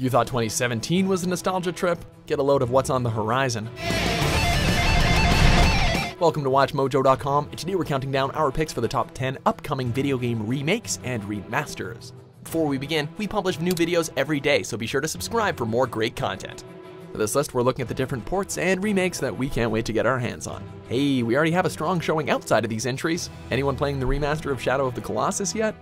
You thought 2017 was a nostalgia trip? Get a load of what's on the horizon. Welcome to WatchMojo.com, and today we're counting down our picks for the top 10 upcoming video game remakes and remasters. Before we begin, we publish new videos every day, so be sure to subscribe for more great content. For this list, we're looking at the different ports and remakes that we can't wait to get our hands on. Hey, we already have a strong showing outside of these entries. Anyone playing the remaster of Shadow of the Colossus yet?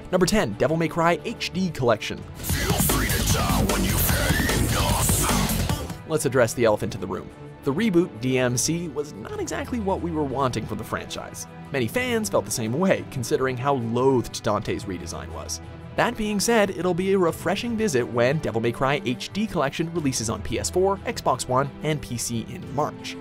Number 10, Devil May Cry HD Collection. Feel free to die when you've had enough. Let's address the elephant in the room. The reboot, DMC, was not exactly what we were wanting from the franchise. Many fans felt the same way, considering how loathed Dante's redesign was. That being said, it'll be a refreshing visit when Devil May Cry HD Collection releases on PS4, Xbox One, and PC in March.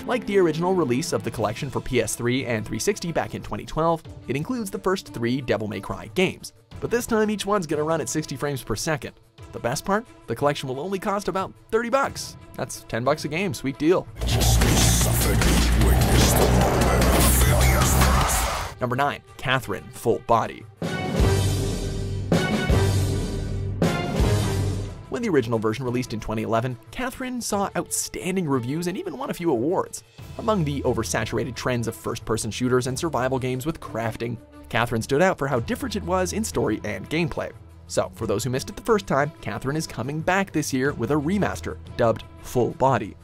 Like the original release of the collection for PS3 and 360 back in 2012, it includes the first 3 Devil May Cry games, but this time each one's gonna run at 60 frames per second. The best part? The collection will only cost about $30. That's $10 a game, sweet deal. Number 9, Catherine Full Body. When the original version released in 2011, Catherine saw outstanding reviews and even won a few awards. Among the oversaturated trends of first-person shooters and survival games with crafting, Catherine stood out for how different it was in story and gameplay. So, for those who missed it the first time, Catherine is coming back this year with a remaster, dubbed Full Body.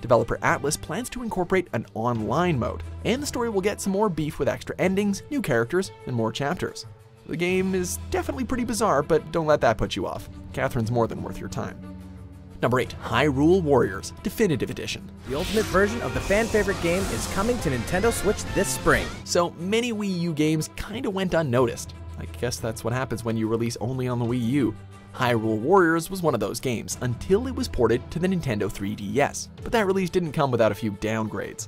Developer Atlus plans to incorporate an online mode, and the story will get some more beef with extra endings, new characters, and more chapters. The game is definitely pretty bizarre, but don't let that put you off. Catherine's more than worth your time. Number 8, Hyrule Warriors Definitive Edition. The ultimate version of the fan-favorite game is coming to Nintendo Switch this spring. So many Wii U games kinda went unnoticed. I guess that's what happens when you release only on the Wii U. Hyrule Warriors was one of those games until it was ported to the Nintendo 3DS, but that release didn't come without a few downgrades.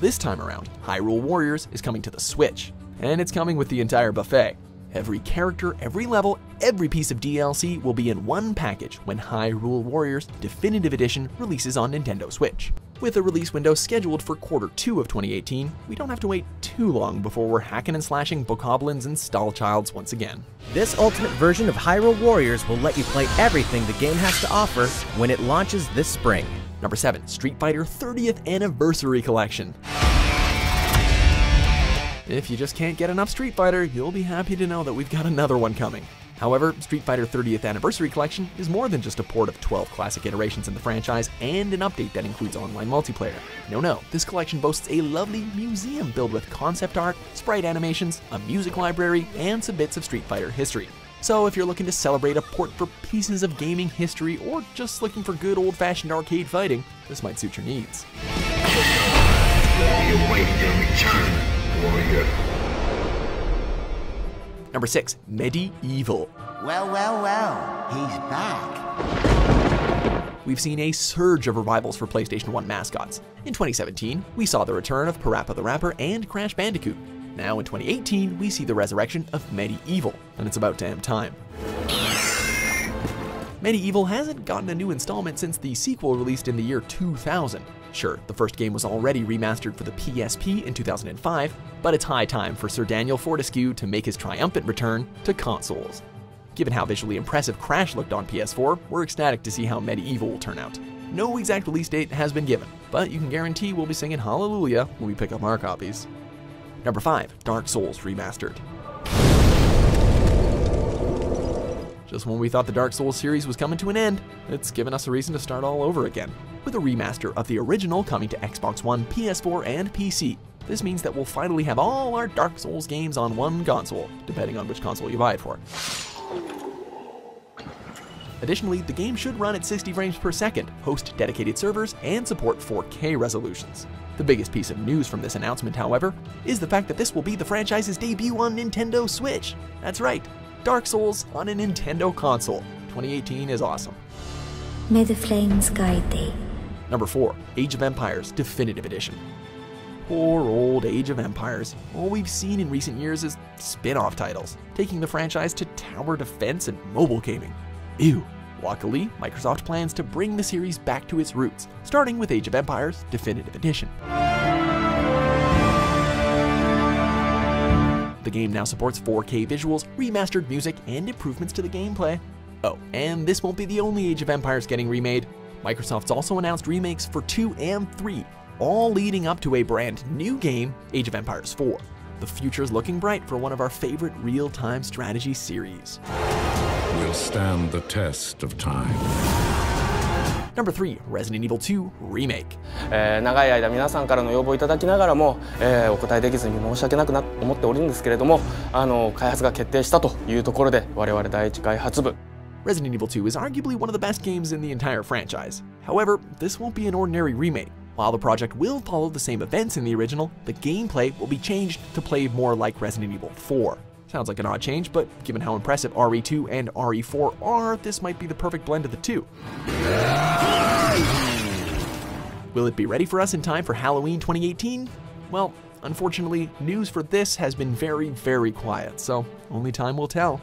This time around, Hyrule Warriors is coming to the Switch, and it's coming with the entire buffet. Every character, every level, every piece of DLC will be in one package when Hyrule Warriors Definitive Edition releases on Nintendo Switch. With a release window scheduled for Q2 of 2018, we don't have to wait too long before we're hacking and slashing bokoblins and stallchilds once again. This ultimate version of Hyrule Warriors will let you play everything the game has to offer when it launches this spring. Number 7, Street Fighter 30th Anniversary Collection. If you just can't get enough Street Fighter, you'll be happy to know that we've got another one coming. However, Street Fighter 30th Anniversary Collection is more than just a port of 12 classic iterations in the franchise and an update that includes online multiplayer. No, this collection boasts a lovely museum filled with concept art, sprite animations, a music library, and some bits of Street Fighter history. So if you're looking to celebrate a port for pieces of gaming history or just looking for good old-fashioned arcade fighting, this might suit your needs. Number 6, Medieval. Well, he's back. We've seen a surge of revivals for PlayStation 1 mascots. In 2017, we saw the return of Parappa the Rapper and Crash Bandicoot. Now in 2018, we see the resurrection of Medieval, and it's about damn time. Medieval hasn't gotten a new installment since the sequel released in the year 2000. Sure, the first game was already remastered for the PSP in 2005, but it's high time for Sir Daniel Fortescue to make his triumphant return to consoles. Given how visually impressive Crash looked on PS4, we're ecstatic to see how Medieval will turn out. No exact release date has been given, but you can guarantee we'll be singing Hallelujah when we pick up our copies. Number 5, Dark Souls Remastered. Just when we thought the Dark Souls series was coming to an end, it's given us a reason to start all over again. With a remaster of the original coming to Xbox One, PS4, and PC. This means that we'll finally have all our Dark Souls games on one console, depending on which console you buy it for. Additionally, the game should run at 60 frames per second, host dedicated servers, and support 4K resolutions. The biggest piece of news from this announcement, however, is the fact that this will be the franchise's debut on Nintendo Switch. That's right, Dark Souls on a Nintendo console. 2018 is awesome. May the flames guide thee. Number 4, Age of Empires Definitive Edition. Poor old Age of Empires. All we've seen in recent years is spin-off titles, taking the franchise to tower defense and mobile gaming. Ew, Luckily, Microsoft plans to bring the series back to its roots, starting with Age of Empires Definitive Edition. The game now supports 4K visuals, remastered music, and improvements to the gameplay. Oh, and this won't be the only Age of Empires getting remade. Microsoft's also announced remakes for 2 and 3, all leading up to a brand new game, Age of Empires 4. The future's looking bright for one of our favorite real-time strategy series. Will stand the test of time. Number 3, Resident Evil 2 Remake. 長い間皆さんからの要望いただきながらも、お答えできずに申し訳なく思っておるんですけれども、開発が決定したというところで我々第一開発部 Resident Evil 2 is arguably one of the best games in the entire franchise. However, this won't be an ordinary remake. While the project will follow the same events in the original, the gameplay will be changed to play more like Resident Evil 4. Sounds like an odd change, but given how impressive RE2 and RE4 are, this might be the perfect blend of the two. Will it be ready for us in time for Halloween 2018? Well, unfortunately, news for this has been very, very quiet, so only time will tell.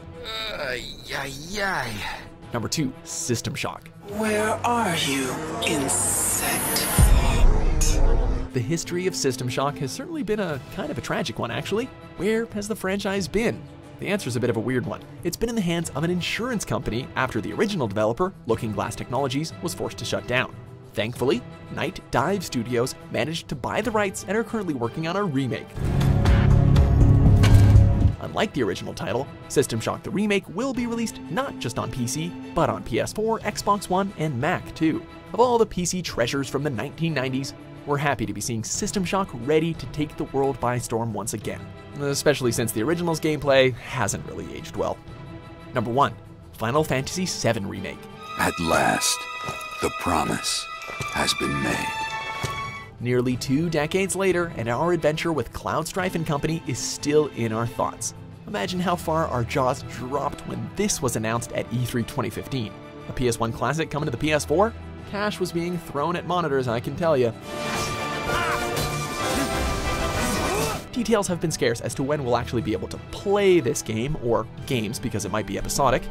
Number 2, System Shock. Where are you, insect? The history of System Shock has certainly been a kind of a tragic one, actually. Where has the franchise been? The answer's a bit of a weird one. It's been in the hands of an insurance company after the original developer, Looking Glass Technologies, was forced to shut down. Thankfully, Night Dive Studios managed to buy the rights and are currently working on a remake. Unlike the original title, System Shock the Remake will be released not just on PC, but on PS4, Xbox One, and Mac too. Of all the PC treasures from the 1990s, we're happy to be seeing System Shock ready to take the world by storm once again, especially since the original's gameplay hasn't really aged well. Number 1, Final Fantasy VII Remake. At last, the promise has been made. Nearly 2 decades later, and our adventure with Cloud Strife and company is still in our thoughts. Imagine how far our jaws dropped when this was announced at E3 2015. A PS1 classic coming to the PS4? Cash was being thrown at monitors, I can tell you. Details have been scarce as to when we'll actually be able to play this game, or games because it might be episodic,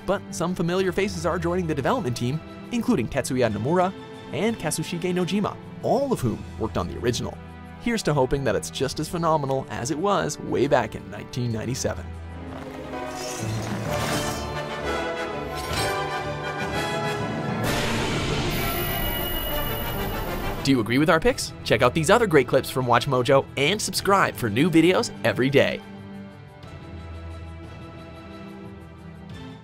but some familiar faces are joining the development team, including Tetsuya Nomura and Kazushige Nojima, all of whom worked on the original. Here's to hoping that it's just as phenomenal as it was way back in 1997. Do you agree with our picks? Check out these other great clips from WatchMojo and subscribe for new videos every day.